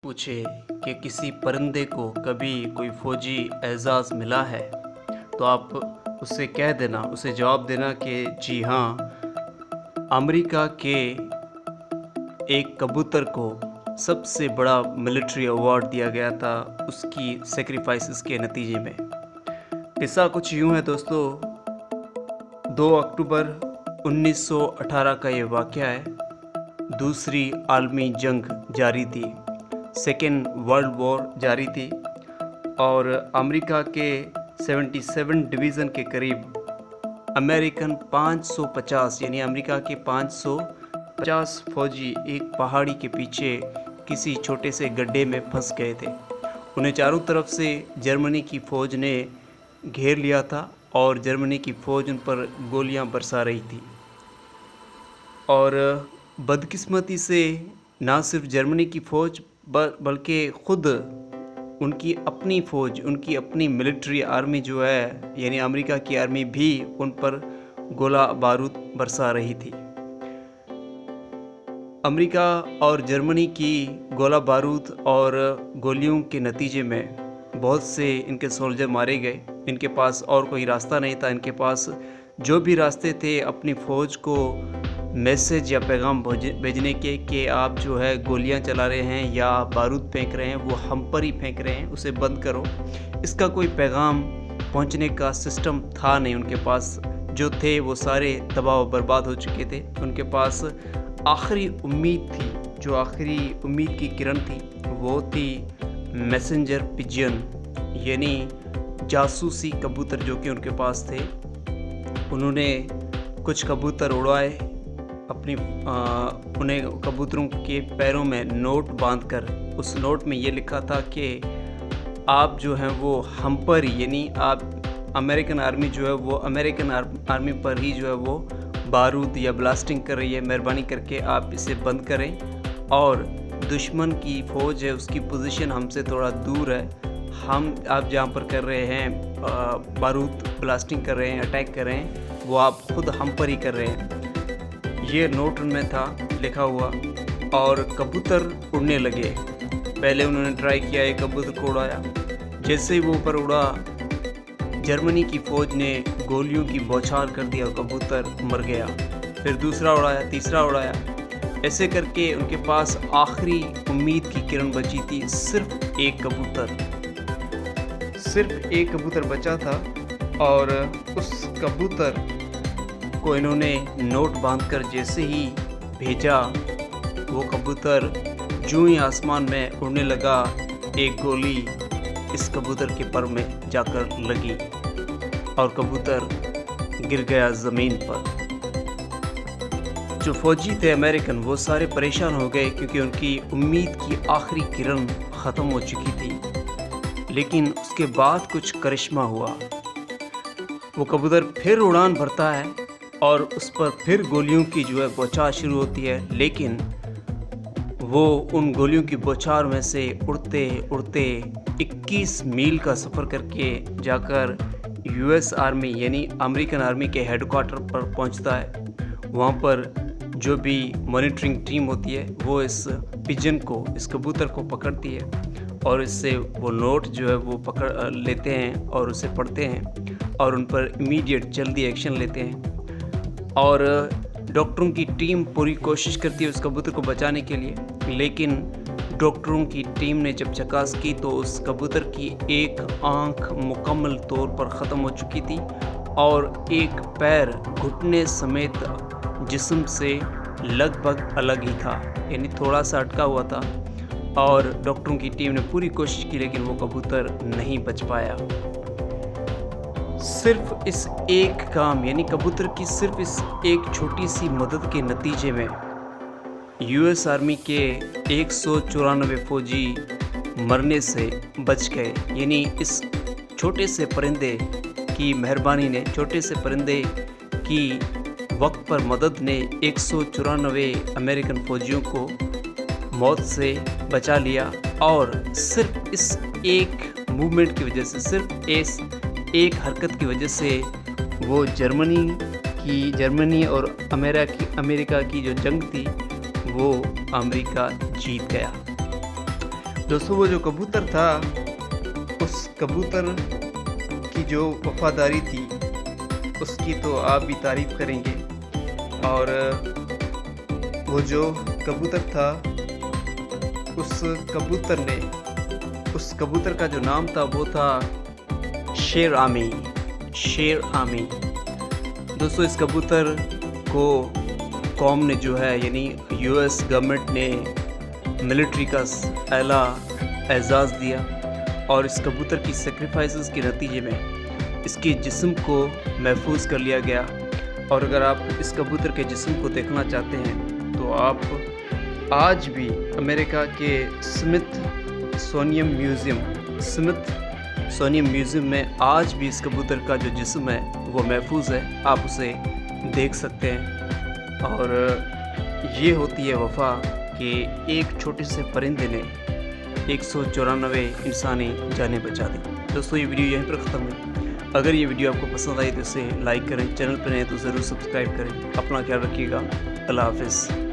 पूछे कि किसी परिंदे को कभी कोई फ़ौजी एज़ाज़ मिला है, तो आप उससे कह देना, उसे जवाब देना कि जी हाँ, अमेरिका के एक कबूतर को सबसे बड़ा मिलिट्री अवार्ड दिया गया था उसकी सैक्रिफाइसेस के नतीजे में। किस्सा कुछ यूँ है दोस्तों, 2 अक्टूबर 1918 का ये वाक़या है। दूसरी आलमी जंग जारी थी, सेकेंड वर्ल्ड वॉर जारी थी और अमेरिका के 77 डिवीज़न के करीब अमेरिकन 550 यानी अमेरिका के 550 फौजी एक पहाड़ी के पीछे किसी छोटे से गड्ढे में फंस गए थे। उन्हें चारों तरफ से जर्मनी की फ़ौज ने घेर लिया था और जर्मनी की फ़ौज उन पर गोलियां बरसा रही थी। और बदकिस्मती से ना सिर्फ जर्मनी की फ़ौज बल्कि ख़ुद उनकी अपनी फ़ौज, उनकी अपनी मिलिट्री आर्मी जो है यानी अमेरिका की आर्मी भी उन पर गोला बारूद बरसा रही थी। अमेरिका और जर्मनी की गोला बारूद और गोलियों के नतीजे में बहुत से इनके सोल्जर मारे गए। इनके पास और कोई रास्ता नहीं था। इनके पास जो भी रास्ते थे अपनी फ़ौज को मैसेज या पैगाम भेजने के कि आप जो है गोलियां चला रहे हैं या बारूद फेंक रहे हैं, वो हम पर ही फेंक रहे हैं, उसे बंद करो। इसका कोई पैगाम पहुंचने का सिस्टम था नहीं उनके पास। जो थे वो सारे तबाह व बर्बाद हो चुके थे। उनके पास आखिरी उम्मीद थी, जो आखिरी उम्मीद की किरण थी वो थी मैसेंजर पिजन यानी जासूसी कबूतर जो कि उनके पास थे। उन्होंने कुछ कबूतर उड़ाए, उन्हें कबूतरों के पैरों में नोट बांधकर उस नोट में ये लिखा था कि आप जो हैं वो हम पर ही यानी आप अमेरिकन आर्मी जो है वो अमेरिकन आर्मी पर ही जो है वो बारूद या ब्लास्टिंग कर रही है, मेहरबानी करके आप इसे बंद करें। और दुश्मन की फ़ौज है उसकी पोजीशन हमसे थोड़ा दूर है, आप जहाँ पर कर रहे हैं बारूद ब्लास्टिंग कर रहे हैं, अटैक कर रहे हैं, वो आप खुद हम पर ही कर रहे हैं। ये नोट में था लिखा हुआ और कबूतर उड़ने लगे। पहले उन्होंने ट्राई किया, एक कबूतर को उड़ाया। जैसे ही वो ऊपर उड़ा, जर्मनी की फ़ौज ने गोलियों की बौछार कर दिया और कबूतर मर गया। फिर दूसरा उड़ाया, तीसरा उड़ाया। ऐसे करके उनके पास आखिरी उम्मीद की किरण बची थी, सिर्फ एक कबूतर बचा था। और उस कबूतर को इन्होंने नोट बांधकर जैसे ही भेजा, वो कबूतर जो ही आसमान में उड़ने लगा, एक गोली इस कबूतर के पर में जाकर लगी और कबूतर गिर गया ज़मीन पर। जो फौजी थे अमेरिकन वो सारे परेशान हो गए क्योंकि उनकी उम्मीद की आखिरी किरण ख़त्म हो चुकी थी। लेकिन उसके बाद कुछ करिश्मा हुआ। वो कबूतर फिर उड़ान भरता है और उस पर फिर गोलियों की जो है बौछार शुरू होती है। लेकिन वो उन गोलियों की बौछार में से उड़ते उड़ते 21 मील का सफ़र करके जाकर यूएस आर्मी यानी अमेरिकन आर्मी के हेडक्वार्टर पर पहुंचता है। वहाँ पर जो भी मॉनिटरिंग टीम होती है वो इस पिजन को, इस कबूतर को पकड़ती है और इससे वो नोट जो है वो पकड़ लेते हैं और उसे पढ़ते हैं और उन पर इमीडिएट जल्दी एक्शन लेते हैं। और डॉक्टरों की टीम पूरी कोशिश करती है उस कबूतर को बचाने के लिए। लेकिन डॉक्टरों की टीम ने जब चकास की तो उस कबूतर की एक आंख मुकम्मल तौर पर ख़त्म हो चुकी थी और एक पैर घुटने समेत जिस्म से लगभग अलग ही था, यानी थोड़ा सा अटका हुआ था। और डॉक्टरों की टीम ने पूरी कोशिश की लेकिन वो कबूतर नहीं बच पाया। सिर्फ इस एक काम यानी कबूतर की सिर्फ इस एक छोटी सी मदद के नतीजे में यूएस आर्मी के 194 फौजी मरने से बच गए। यानी इस छोटे से परिंदे की मेहरबानी ने, छोटे से परिंदे की वक्त पर मदद ने 194 अमेरिकन फौजियों को मौत से बचा लिया। और सिर्फ इस एक मूवमेंट की वजह से, सिर्फ इस एक हरकत की वजह से वो जर्मनी और अमेरिका की जो जंग थी वो अमेरिका जीत गया। दोस्तों वो जो कबूतर था, उस कबूतर की जो वफ़ादारी थी, उसकी तो आप भी तारीफ़ करेंगे। और वो जो कबूतर था, उस कबूतर का जो नाम था वो था शेर आमी। दोस्तों इस कबूतर को कौम ने जो है यानी यूएस गवर्नमेंट ने मिलिट्री का आला एजाज़ दिया और इस कबूतर की सेक्रीफाइसेस के नतीजे में इसके जिस्म को महफूज कर लिया गया। और अगर आप इस कबूतर के जिस्म को देखना चाहते हैं तो आप आज भी अमेरिका के स्मिथसोनियन म्यूज़ियम में आज भी इस कबूतर का जो जिस्म है वो महफूज है, आप उसे देख सकते हैं। और ये होती है वफ़ा कि एक छोटे से परिंदे ने 194 इंसानी जानें बचा दी। दोस्तों ये वीडियो यहीं पर ख़त्म हुई। अगर ये वीडियो आपको पसंद आई तो इसे लाइक करें, चैनल पर नए तो ज़रूर सब्सक्राइब करें। अपना ख्याल रखिएगा। अल्लाह हाफ़िज़।